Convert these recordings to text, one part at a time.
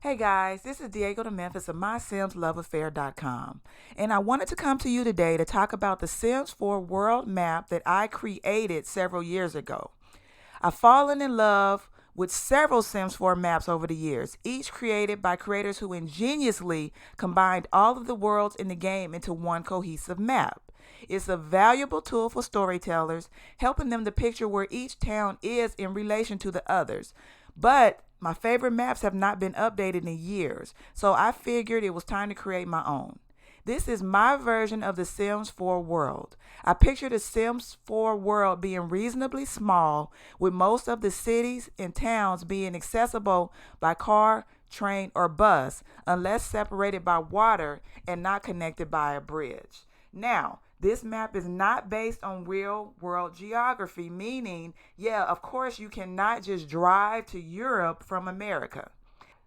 Hey guys, this is Diego de Memphis of MySimsLoveAffair.com, and I wanted to come to you today to talk about the Sims 4 world map that I created several years ago. I've fallen in love with several Sims 4 maps over the years, each created by creators who ingeniously combined all of the worlds in the game into one cohesive map. It's a valuable tool for storytellers, helping them to picture where each town is in relation to the others. But my favorite maps have not been updated in years, so I figured it was time to create my own. This is my version of the Sims 4 world. I picture the Sims 4 world being reasonably small, with most of the cities and towns being accessible by car, train, or bus, unless separated by water and not connected by a bridge. Now, this map is not based on real world geography, meaning, yeah, of course, you cannot just drive to Europe from America.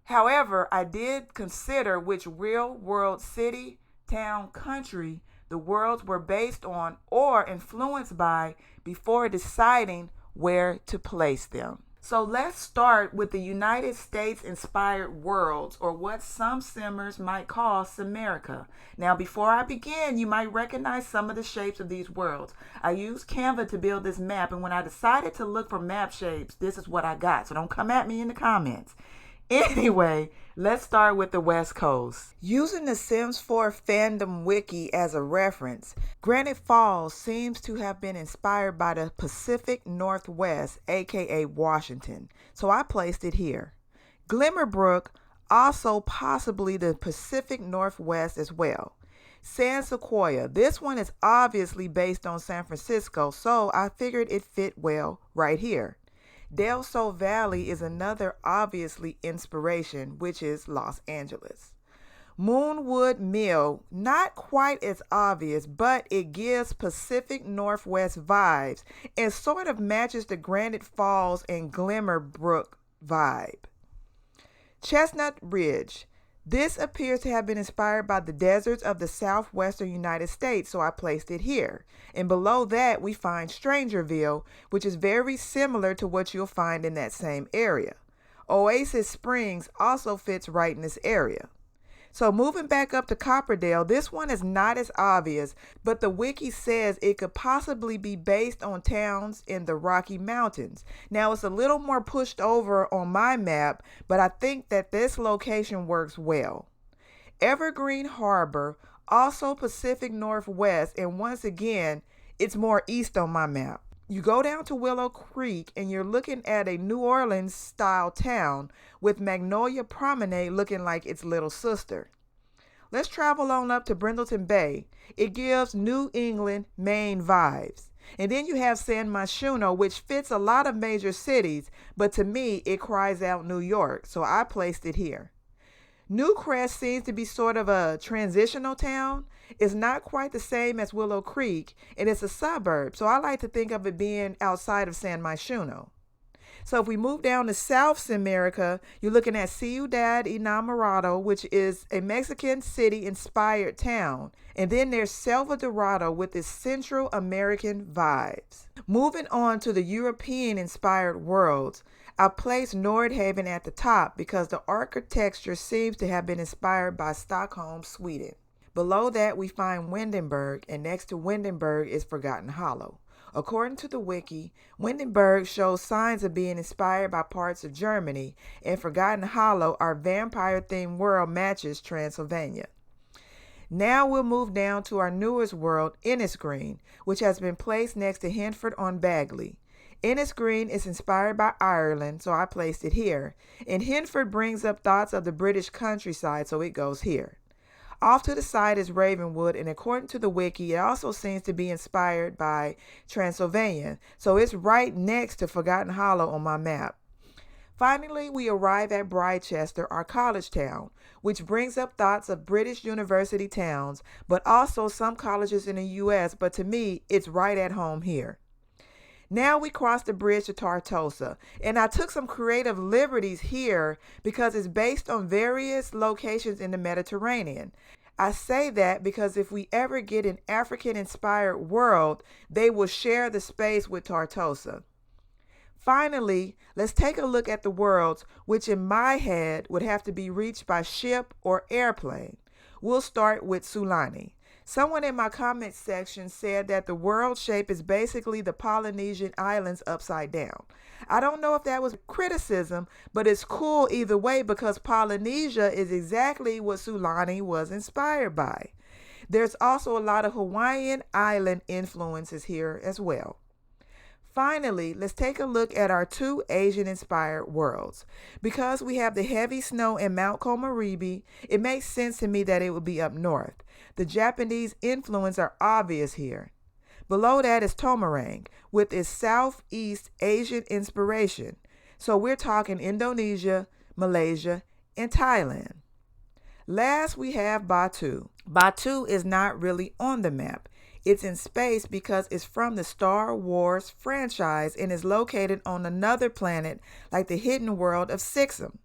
However, I did consider which real world city, town, country the worlds were based on or influenced by before deciding where to place them. So let's start with the United States inspired worlds, or what some simmers might call Simmerica. Now, before I begin, you might recognize some of the shapes of these worlds. I used Canva to build this map, and when I decided to look for map shapes, this is what I got. So don't come at me in the comments. Anyway, let's start with the West Coast. Using the Sims 4 fandom wiki as a reference, Granite Falls seems to have been inspired by the Pacific Northwest, aka Washington, so I placed it here. Glimmerbrook, also possibly the Pacific Northwest as well. San Sequoia, this one is obviously based on San Francisco, so I figured it fit well right here. Del Sol Valley is another obviously inspiration, which is Los Angeles. Moonwood Mill, not quite as obvious, but it gives Pacific Northwest vibes and sort of matches the Granite Falls and Glimmerbrook vibe. Chestnut Ridge. This appears to have been inspired by the deserts of the southwestern United States, so I placed it here. And below that, we find Strangerville, which is very similar to what you'll find in that same area. Oasis Springs also fits right in this area. So moving back up to Copperdale, this one is not as obvious, but the wiki says it could possibly be based on towns in the Rocky Mountains. Now it's a little more pushed over on my map, but I think that this location works well. Evergreen Harbor, also Pacific Northwest, and once again, it's more east on my map. You go down to Willow Creek and you're looking at a New Orleans style town with Magnolia Promenade looking like its little sister. Let's travel on up to Brindleton Bay. It gives New England, Maine vibes. And then you have San Myshuno, which fits a lot of major cities, but to me it cries out New York, so I placed it here. Newcrest seems to be sort of a transitional town. It's not quite the same as Willow Creek, and it's a suburb, so I like to think of it being outside of San Myshuno. So if we move down to South Simmerica, you're looking at Ciudad Enamorado, which is a Mexican city-inspired town. And then there's Selva Dorado with its Central American vibes. Moving on to the European-inspired worlds, I placed Nordhaven at the top because the architecture seems to have been inspired by Stockholm, Sweden. Below that, we find Windenburg, and next to Windenburg is Forgotten Hollow. According to the wiki, Windenburg shows signs of being inspired by parts of Germany, and Forgotten Hollow, our vampire-themed world, matches Transylvania. Now we'll move down to our newest world, Ennisgreen, which has been placed next to Henford-on-Bagley. Ennisgreen is inspired by Ireland, so I placed it here, and Henford brings up thoughts of the British countryside, so it goes here. Off to the side is Ravenwood, and according to the wiki, it also seems to be inspired by Transylvania, so it's right next to Forgotten Hollow on my map. Finally, we arrive at Bridechester, our college town, which brings up thoughts of British university towns, but also some colleges in the U.S., but to me, it's right at home here. Now we cross the bridge to Tartosa, and I took some creative liberties here because it's based on various locations in the Mediterranean. I say that because if we ever get an African-inspired world, they will share the space with Tartosa. Finally, let's take a look at the worlds which in my head would have to be reached by ship or airplane. We'll start with Sulani. Someone in my comment section said that the world shape is basically the Polynesian islands upside down. I don't know if that was criticism, but it's cool either way because Polynesia is exactly what Sulani was inspired by. There's also a lot of Hawaiian island influences here as well. Finally, let's take a look at our two Asian-inspired worlds. Because we have the heavy snow in Mount Komaribi, it makes sense to me that it would be up north. The Japanese influence are obvious here. Below that is Tomarang, with its Southeast Asian inspiration. So we're talking Indonesia, Malaysia, and Thailand. Last, we have Batu. Batu is not really on the map. It's in space because it's from the Star Wars franchise and is located on another planet like the hidden world of Sixum.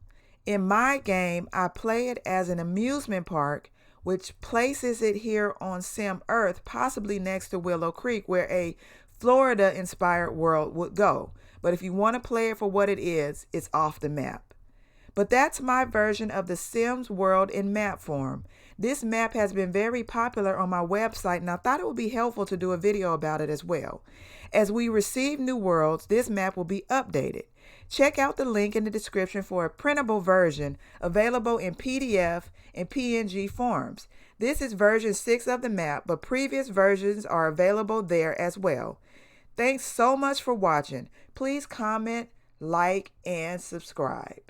In my game, I play it as an amusement park, which places it here on Sim Earth, possibly next to Willow Creek, where a Florida-inspired world would go. But if you want to play it for what it is, it's off the map. But that's my version of the Sims world in map form. This map has been very popular on my website, and I thought it would be helpful to do a video about it as well. As we receive new worlds, this map will be updated. Check out the link in the description for a printable version available in PDF and PNG forms. This is version 6 of the map, but previous versions are available there as well. Thanks so much for watching. Please comment, like, and subscribe.